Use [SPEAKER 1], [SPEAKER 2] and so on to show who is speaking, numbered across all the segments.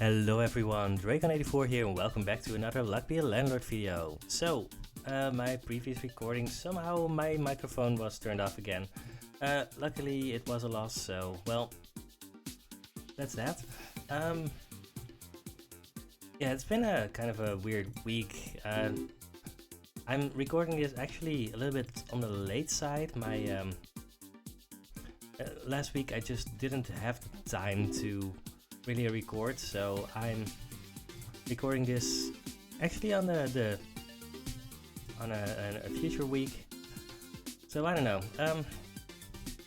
[SPEAKER 1] Hello everyone, Dracon84 here and welcome back to another Luck Be a Landlord video. So, my previous recording, somehow my microphone was turned off again. Luckily it was a loss, so well, that's that. Yeah, it's been a kind of a weird week. I'm recording this actually a little bit on the late side. My last week I just didn't have the time to really record, so I'm recording this actually on a future week. So I don't know.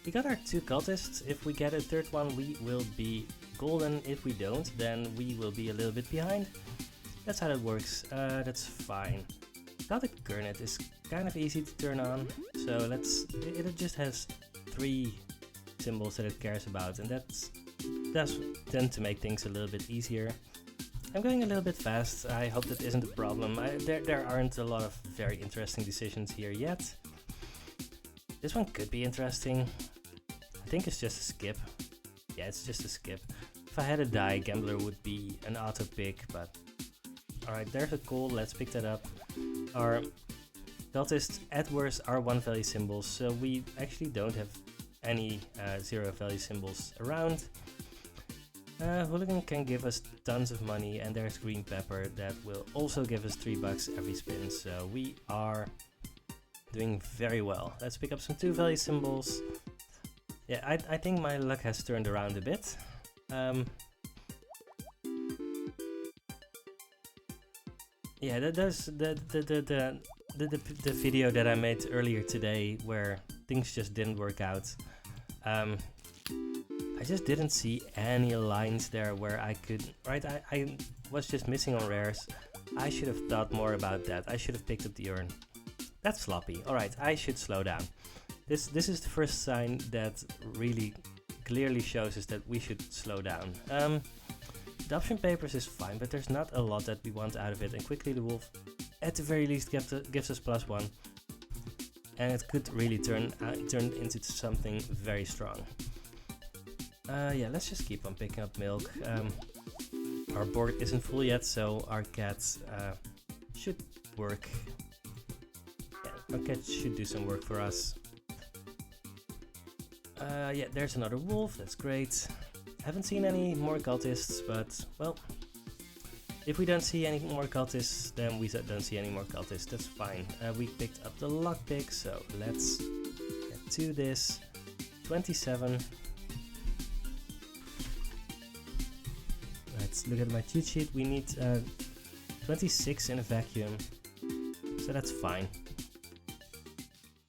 [SPEAKER 1] We got our 2 cultists. If we get a third one, we will be golden. If we don't, then we will be a little bit behind. That's how that works. That's fine. Cultic Gurnet is kind of easy to turn on, so it just has 3 symbols that it cares about, and that does tend to make things a little bit easier. I'm going a little bit fast. I hope that isn't a problem. There aren't a lot of very interesting decisions here yet. This one could be interesting. I think it's just a skip. Yeah, it's just a skip. If I had a die, Gambler would be an auto pick, but alright, there's a call. Let's pick that up. Our Cultist at worst are 1 value symbols, so we actually don't have any 0 value symbols around. Hooligan can give us tons of money, and there's Green Pepper that will also give us $3 every spin, so we are doing very well. Let's pick up some 2 value symbols. Yeah, I think my luck has turned around a bit. Yeah, there's the video that I made earlier today where things just didn't work out. I just didn't see any lines there where I could, right? I was just missing on rares. I should have thought more about that. I should have picked up the urn. That's sloppy. Alright, I should slow down. This is the first sign that really clearly shows us that we should slow down. The option papers is fine, but there's not a lot that we want out of it, and quickly the wolf at the very least gives us +1. And it could really turn into something very strong. Yeah, let's just keep on picking up milk. Our board isn't full yet, so our cats should work. Yeah, our cats should do some work for us. Yeah, there's another wolf, that's great. Haven't seen any more cultists, but well, if we don't see any more cultists, then we don't see any more cultists, that's fine. We picked up the lockpick, so let's get to this. 27. Let's look at my cheat sheet. We need 26 in a vacuum, so that's fine.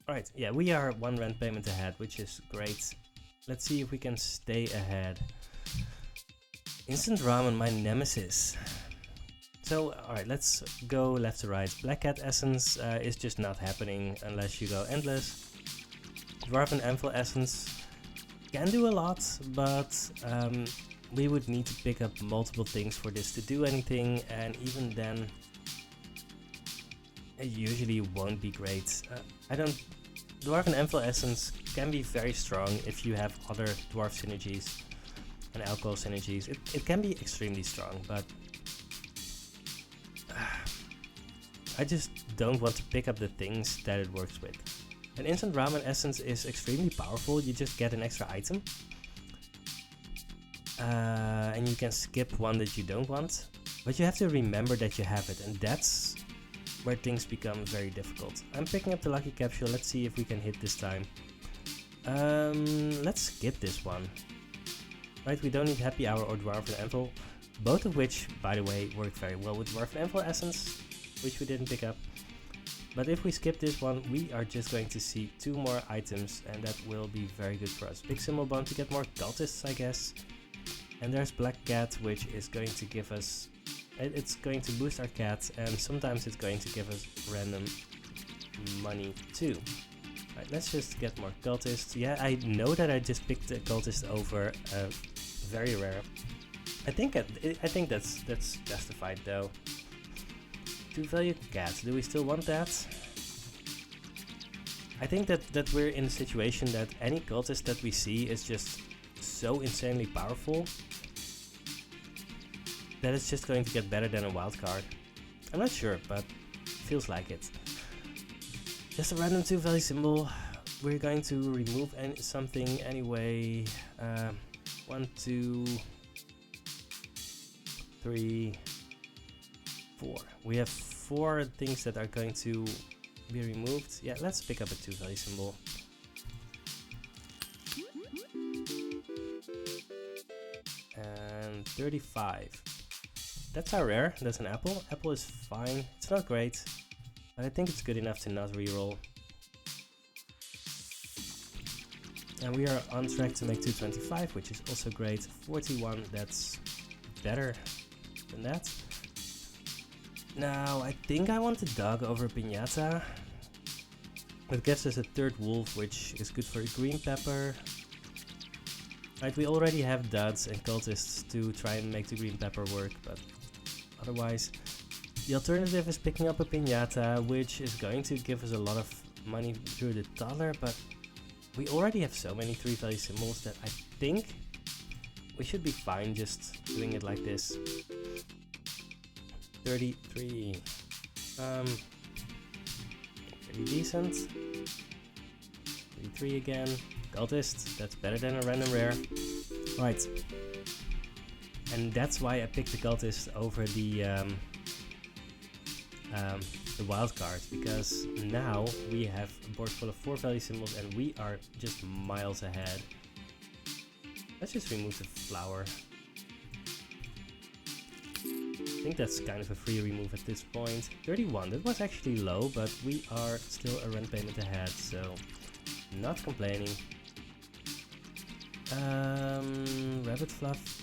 [SPEAKER 1] Alright, yeah, we are 1 rent payment ahead, which is great. Let's see if we can stay ahead. Instant Ramen, my nemesis. So, alright, let's go left to right. Black Cat Essence is just not happening unless you go endless. Dwarven Anvil Essence can do a lot, but we would need to pick up multiple things for this to do anything, and even then it usually won't be great. Dwarven Anvil Essence can be very strong if you have other dwarf synergies and alcohol synergies. It can be extremely strong, but I just don't want to pick up the things that it works with. An instant ramen essence is extremely powerful. You just get an extra item. And you can skip one that you don't want. But you have to remember that you have it, and that's where things become very difficult. I'm picking up the lucky capsule. Let's see if we can hit this time. Let's skip this one. Right, we don't need Happy Hour or Dwarven Anvil. Both of which, by the way, work very well with Dwarven Anvil Essence, which we didn't pick up. But if we skip this one, we are just going to see 2 more items, and that will be very good for us. Big Symbol Bone to get more cultists, I guess. And there's Black Cat, which is going to give us... It's going to boost our cats, and sometimes it's going to give us random money too. Right, let's just get more cultists. Yeah, I know that I just picked a cultist over very rare. I think that's justified though. 2 value cats. Do we still want that? I think that we're in a situation that any cultist that we see is just so insanely powerful that it's just going to get better than a wildcard. I'm not sure, but feels like it. Just a random 2 value symbol. We're going to remove something anyway. 1, 2, 3, 4. We have 4 things that are going to be removed. Yeah, let's pick up a 2 value symbol. And 35. That's our rare. That's an apple. Apple is fine. It's not great, but I think it's good enough to not reroll. And we are on track to make 225, which is also great. 41, that's better than that. Now, I think I want the dog over Piñata. It gives us a 3rd wolf, which is good for a green pepper. Right, we already have duds and cultists to try and make the green pepper work, but otherwise, the alternative is picking up a Piñata, which is going to give us a lot of money through the dollar, but we already have so many 3 value symbols that I think we should be fine just doing it like this. 33. Pretty decent. 33 again. Cultist, that's better than a random rare. Right. And that's why I picked the Cultist over the Wildcard, because now we have a board full of 4 value symbols and we are just miles ahead. Let's just remove the flower. I think that's kind of a free remove at this point. 31, that was actually low, but we are still a rent payment ahead, so not complaining. Rabbit fluff.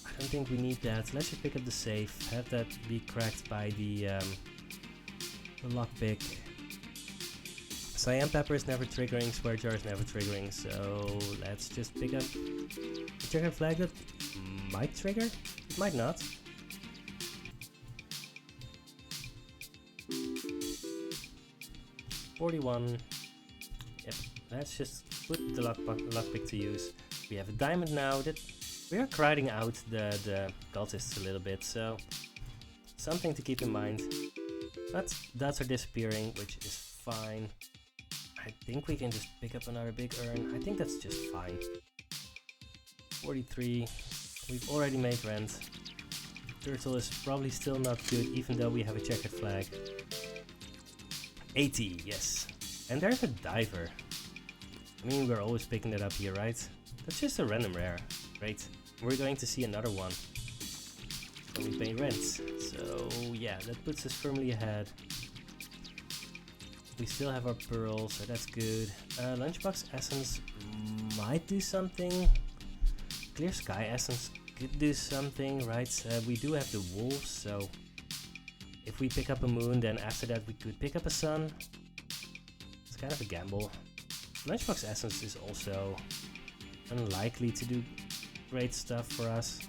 [SPEAKER 1] I don't think we need that. Let's just pick up the safe. Have that be cracked by the lockpick. Cyan pepper is never triggering. Square jar is never triggering. So let's just pick up the trigger flag that might trigger. It might not. $41. Yep. Let's just put the lockpick to use. We have a diamond now. That we are crowding out the cultists a little bit, so something to keep in mind. But dots are disappearing, which is fine. I think we can just pick up another big urn. I think that's just fine. 43. We've already made rent. Turtle is probably still not good, even though we have a checkered flag. 80, yes. And there's a diver. I mean, we're always picking that up here, right? That's just a random rare. Great. We're going to see another one. And we pay rent. So yeah, that puts us firmly ahead. We still have our pearl, so that's good. Lunchbox essence might do something. Clear sky essence could do something, right? We do have the wolves, so if we pick up a moon, then after that we could pick up a sun. It's kind of a gamble. Lunchbox essence is also unlikely to do great stuff for us.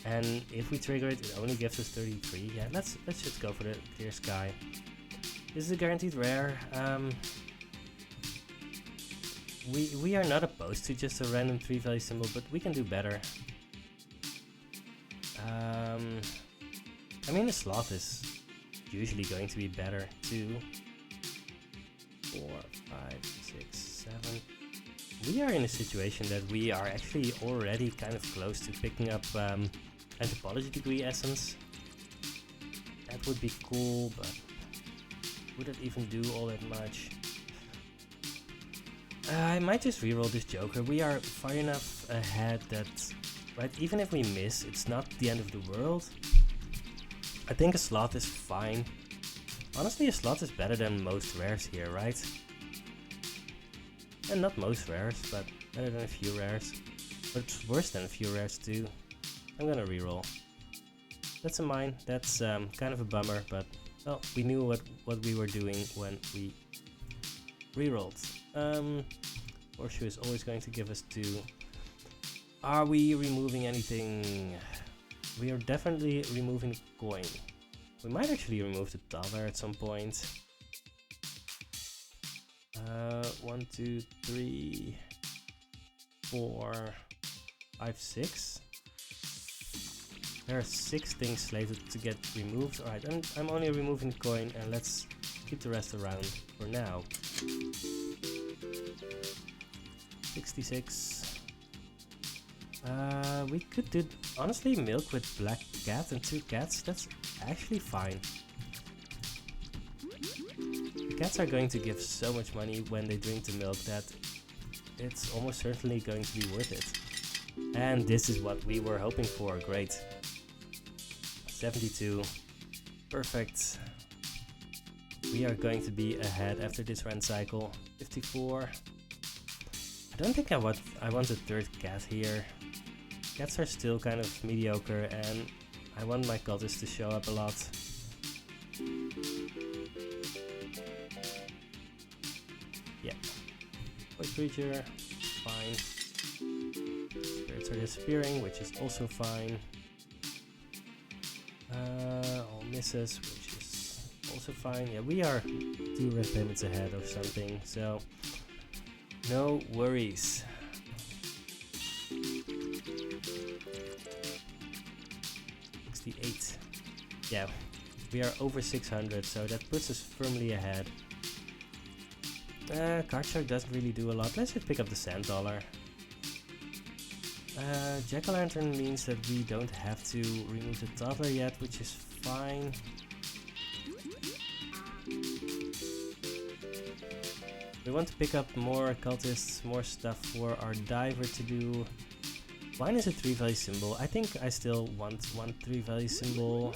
[SPEAKER 1] And if we trigger it, it only gives us 33. Yeah, let's just go for the clear sky. This is a guaranteed rare. We are not opposed to just a random 3 value symbol, but we can do better. I mean, the sloth is usually going to be better. 2, 4, 5, 6, 7. We are in a situation that we are actually already kind of close to picking up anthropology degree essence. That would be cool, but would it even do all that much? I might just reroll this Joker. We are far enough ahead that, right, even if we miss, it's not the end of the world. I think a sloth is fine. Honestly, a sloth is better than most rares here, right? And not most rares, but better than a few rares. But it's worse than a few rares too. I'm gonna reroll. That's a mine. That's kind of a bummer, but well, we knew what we were doing when we rerolled. Horseshoe is always going to give us 2. Are we removing anything? We are definitely removing the coin. We might actually remove the dollar at some point. 1, 2, 3, 4, 5, 6. There are 6 things slated to get removed. Alright, and I'm only removing the coin, and let's keep the rest around for now. 66. We could do, honestly, milk with black cat and 2 cats. That's actually fine. The cats are going to give so much money when they drink the milk that it's almost certainly going to be worth it. And this is what we were hoping for. Great. 72. Perfect. We are going to be ahead after this rent cycle. 54. I don't think I want a 3rd cat here. Cats are still kind of mediocre, and I want my cultist to show up a lot. Yeah. Voice creature, fine. Spirits are disappearing, which is also fine. All misses, which is also fine. Yeah, we are 2 rent payments ahead of something, so no worries. $68. Yeah, we are over 600, so that puts us firmly ahead. Card shark doesn't really do a lot. Let's just pick up the sand dollar. Jack-o'-lantern means that we don't have to remove the toddler yet, which is fine. We want to pick up more cultists, more stuff for our diver to do. Wine is a 3-value symbol. I think I still want 1 3-value symbol.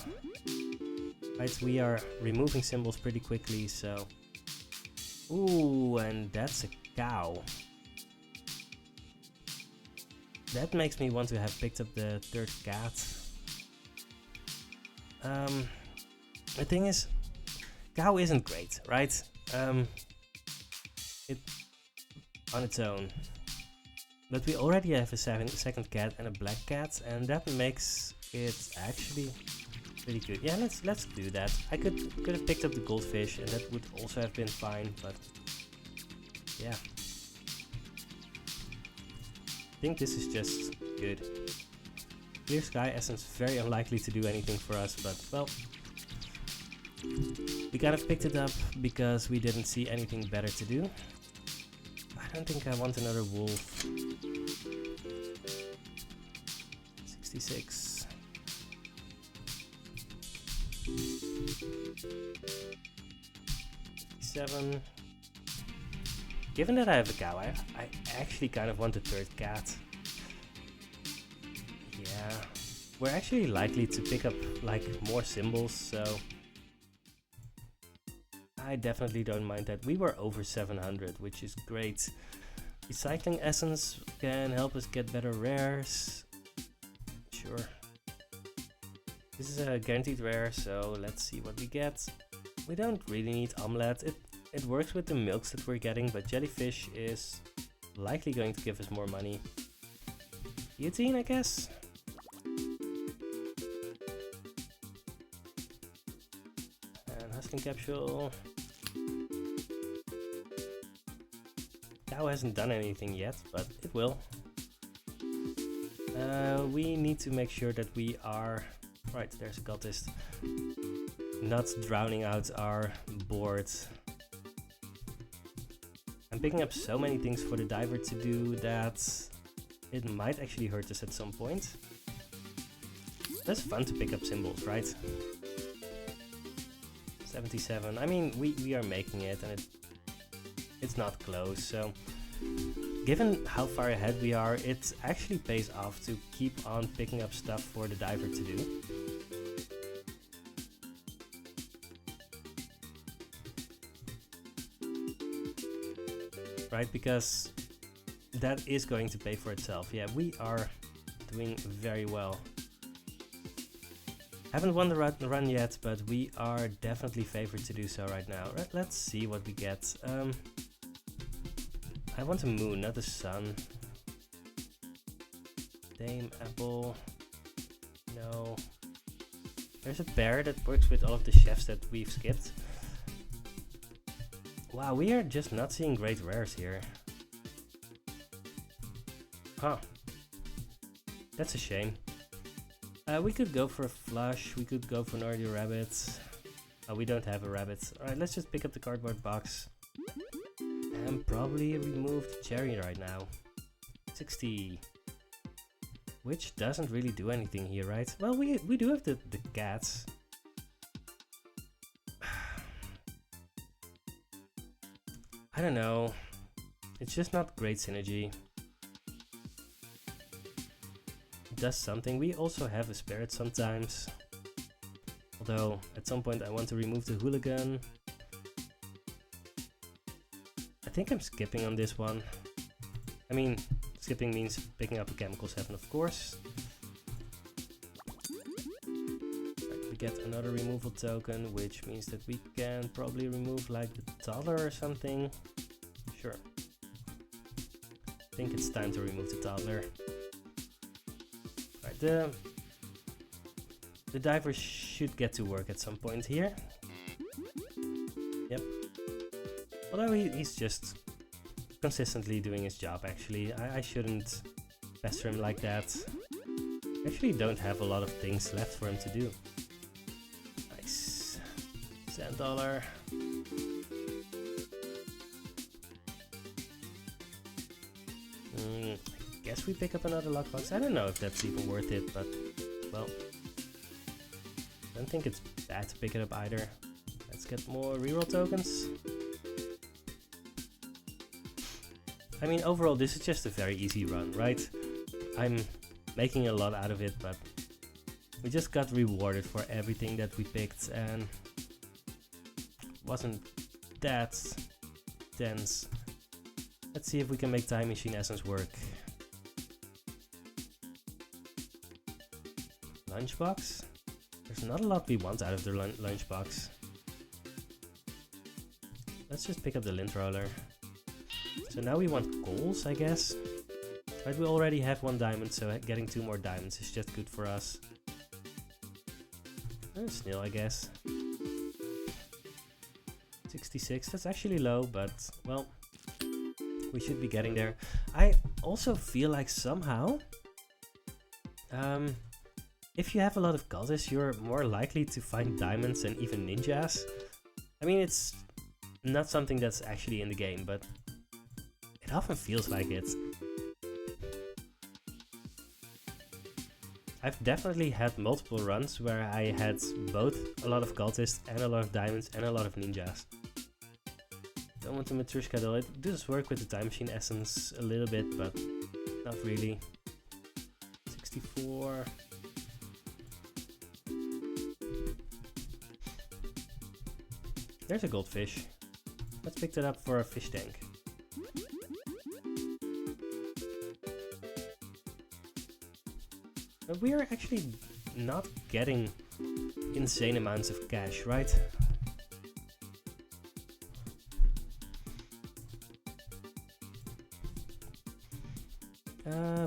[SPEAKER 1] Right, we are removing symbols pretty quickly, so... Ooh, and that's a cow. That makes me want to have picked up the 3rd cat. The thing is, cow isn't great, right? It on its own. But we already have a 2nd cat and a black cat, and that makes it actually pretty good. Yeah, let's do that. I could have picked up the goldfish, and that would also have been fine, but yeah. I think this is just good. Clear Sky Essence, very unlikely to do anything for us, but well, we kind of picked it up because we didn't see anything better to do. I don't think I want another wolf. 66. 57. Given that I have a cow, I actually kind of want a 3rd cat. Yeah, we're actually likely to pick up like more symbols, so I definitely don't mind that. We were over 700, which is great. Recycling Essence can help us get better rares. Sure. This is a guaranteed rare, so let's see what we get. We don't really need Omelette. It works with the milks that we're getting, but Jellyfish is likely going to give us more money. Guillotine, I guess? And Husking Capsule. Cow hasn't done anything yet, but it will. We need to make sure that we are... Right, there's a cultist. Not drowning out our board. I'm picking up so many things for the diver to do that it might actually hurt us at some point. That's fun to pick up symbols, right? 77. I mean, we are making it, and it's not close, so given how far ahead we are, it actually pays off to keep on picking up stuff for the diver to do. Right, because that is going to pay for itself. Yeah, we are doing very well. Haven't won the run yet, but we are definitely favored to do so right now. Right, let's see what we get. I want a moon, not a sun. Dame, apple. No. There's a bear that works with all of the chefs that we've skipped. Wow, we are just not seeing great rares here. Huh. That's a shame. We could go for a flush, we could go for an early rabbit. Oh, we don't have a rabbit. Alright, let's just pick up the cardboard box. And probably remove the cherry right now. 60. Which doesn't really do anything here, right? Well, we do have the cats. I don't know. It's just not great synergy. It does something. We also have a spirit sometimes. Although, at some point I want to remove the hooligan. I think I'm skipping on this one. I mean, skipping means picking up a Chemical 7, of course. Right, we get another removal token, which means that we can probably remove like the toddler or something. Sure. I think it's time to remove the toddler. Right, the diver should get to work at some point here. Yep. Although he's just consistently doing his job, actually. I shouldn't pester him like that. I actually don't have a lot of things left for him to do. Nice. Sand dollar. I guess we pick up another lockbox. I don't know if that's even worth it, but well, I don't think it's bad to pick it up either. Let's get more reroll tokens. I mean, overall, this is just a very easy run, right? I'm making a lot out of it, but we just got rewarded for everything that we picked, and wasn't that dense. Let's see if we can make Time Machine Essence work. Lunchbox? There's not a lot we want out of the lunchbox. Let's just pick up the lint roller. So now we want goals, I guess. Right, we already have 1 diamond, so getting 2 more diamonds is just good for us. Snail, I guess. 66, that's actually low, but well, we should be getting there. I also feel like somehow, if you have a lot of cultists, you're more likely to find diamonds and even ninjas. I mean, it's not something that's actually in the game, but it often feels like it. I've definitely had multiple runs where I had both a lot of cultists and a lot of diamonds and a lot of ninjas. Don't want the Matryoshka doll. It does work with the Time Machine Essence a little bit, but not really. 64. There's a goldfish. Let's pick that up for a fish tank. But we are actually not getting insane amounts of cash, right?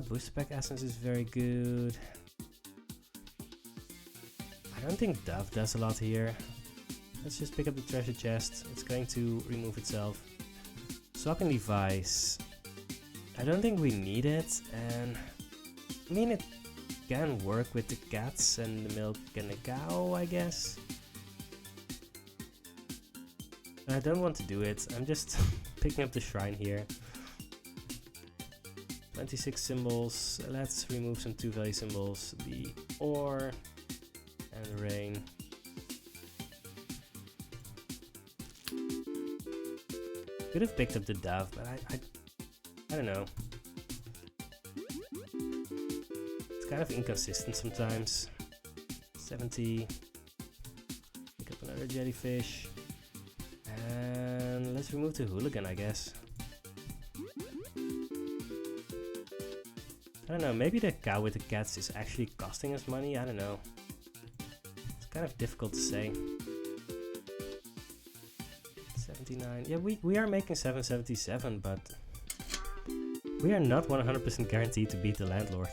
[SPEAKER 1] Booster pack essence is very good. I don't think Dove does a lot here. Let's just pick up the treasure chest. It's going to remove itself. Swapping device. I don't think we need it, and I mean it can work with the cats and the milk and the cow, I guess. I don't want to do it. I'm just picking up the shrine here. 26 symbols. Let's remove some 2-value symbols. The ore and the rain. Could have picked up the dove, but I don't know. It's kind of inconsistent sometimes. 70. Pick up another jellyfish. And let's remove the hooligan, I guess. I don't know, maybe the cow with the cats is actually costing us money, I don't know. It's kind of difficult to say. 79, yeah, we are making 777, but we are not 100% guaranteed to beat the Landlord.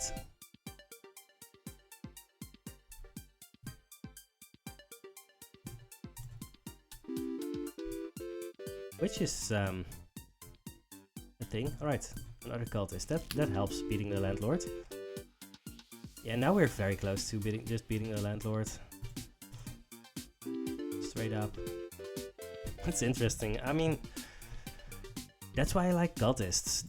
[SPEAKER 1] Which is a thing. Alright, another cultist. That helps beating the Landlord. Yeah, now we're very close to just beating the Landlord. Straight up. It's interesting. I mean, that's why I like Cultists.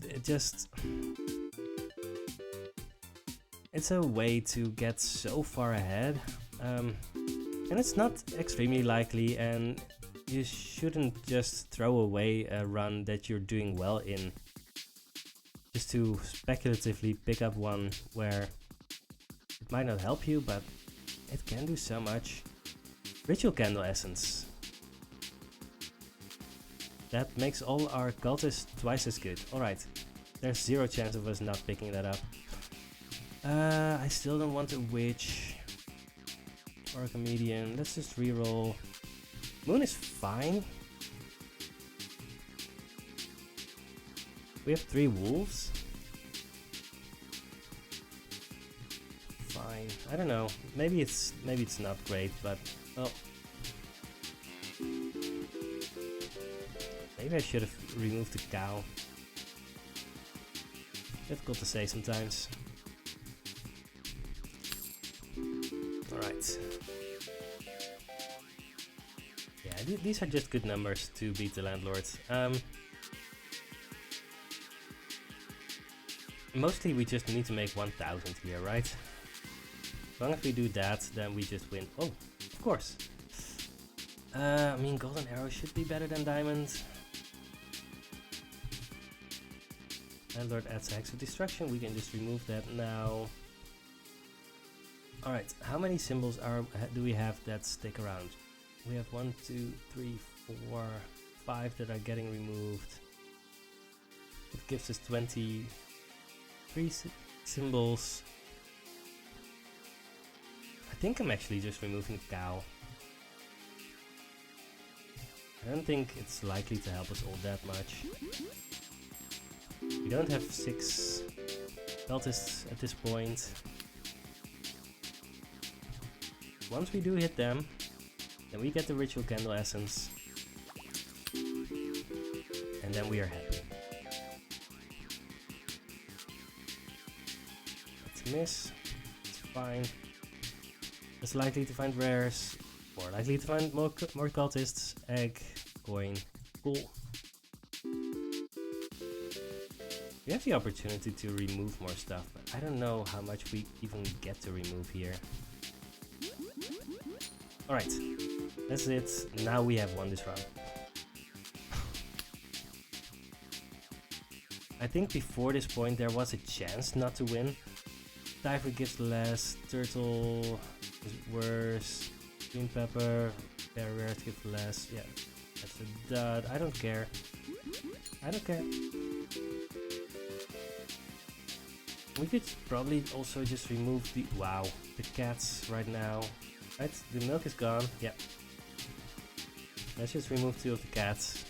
[SPEAKER 1] It's a way to get so far ahead. And it's not extremely likely, and you shouldn't just throw away a run that you're doing well in just to speculatively pick up one where it might not help you, but it can do so much. Ritual Candle Essence. That makes all our cultists twice as good. Alright, there's zero chance of us not picking that up. I still don't want a Witch or a Comedian. Let's just reroll. Moon is fine. We have 3 Wolves. Fine. I don't know. Maybe it's not great, but well. Maybe I should have removed the cow. Difficult to say sometimes. Alright. Yeah, these are just good numbers to beat the Landlord. Mostly we just need to make 1000 here, right? As long as we do that, then we just win. Oh, of course. I mean, Golden Arrow should be better than Diamond. Landlord adds Hex of Destruction, we can just remove that now. Alright, how many symbols do we have that stick around? We have 1, 2, 3, 4, 5 that are getting removed. It gives us 23 symbols. I think I'm actually just removing the cow. I don't think it's likely to help us all that much. We don't have 6 cultists at this point. Once we do hit them, then we get the Ritual Candle Essence. And then we are happy. Let's miss. It's fine. Less likely to find rares. More likely to find more cultists. Egg. Coin. Cool. We have the opportunity to remove more stuff, but I don't know how much we even get to remove here. Alright, that's it. Now we have won this round. I think before this point there was a chance not to win. Diver gives less, Turtle is worse, Green Pepper, Barrier gives less. Yeah, that's a dud. I don't care. I don't care. We could probably also just remove the cats right now. Right, the milk is gone. Yep. Let's just remove 2 of the cats.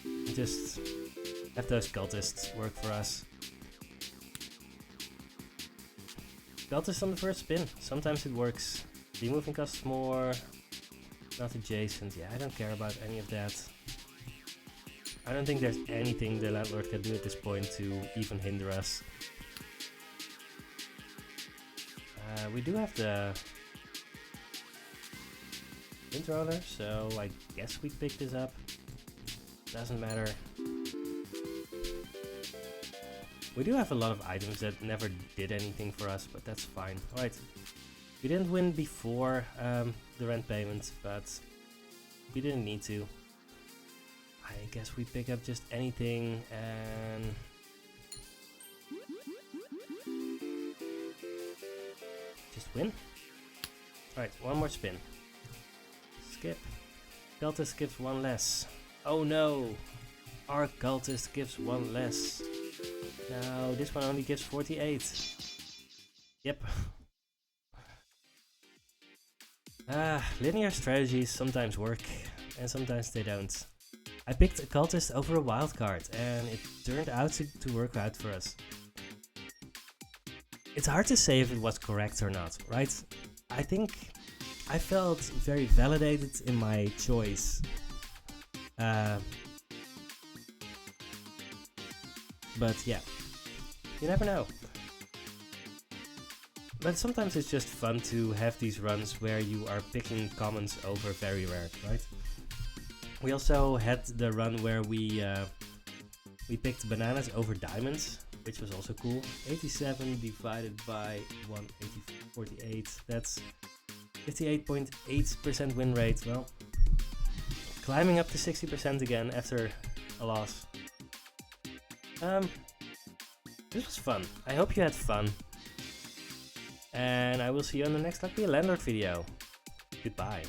[SPEAKER 1] And just have those cultists work for us. Cultist on the first spin. Sometimes it works. Removing costs more. Not adjacent. Yeah, I don't care about any of that. I don't think there's anything the Landlord can do at this point to even hinder us. We do have the wind roller, so I guess we pick this up. Doesn't matter. We do have a lot of items that never did anything for us, but that's fine. Alright, we didn't win before the rent payment, but we didn't need to. I guess we pick up just anything and just win. Alright, one more spin. Skip. Cultist gives 1 less. Oh no! Our cultist gives 1 less. Now this one only gives 48. Yep. Linear strategies sometimes work and sometimes they don't. I picked a cultist over a wildcard and it turned out to work out for us. It's hard to say if it was correct or not, right? I think I felt very validated in my choice. But yeah, you never know. But sometimes it's just fun to have these runs where you are picking commons over very rare, right? We also had the run where we picked bananas over diamonds, which was also cool. 87 divided by 148, that's 58.8% win rate. Well, climbing up to 60% again after a loss. This was fun. I hope you had fun. And I will see you on the next Landlord video. Goodbye.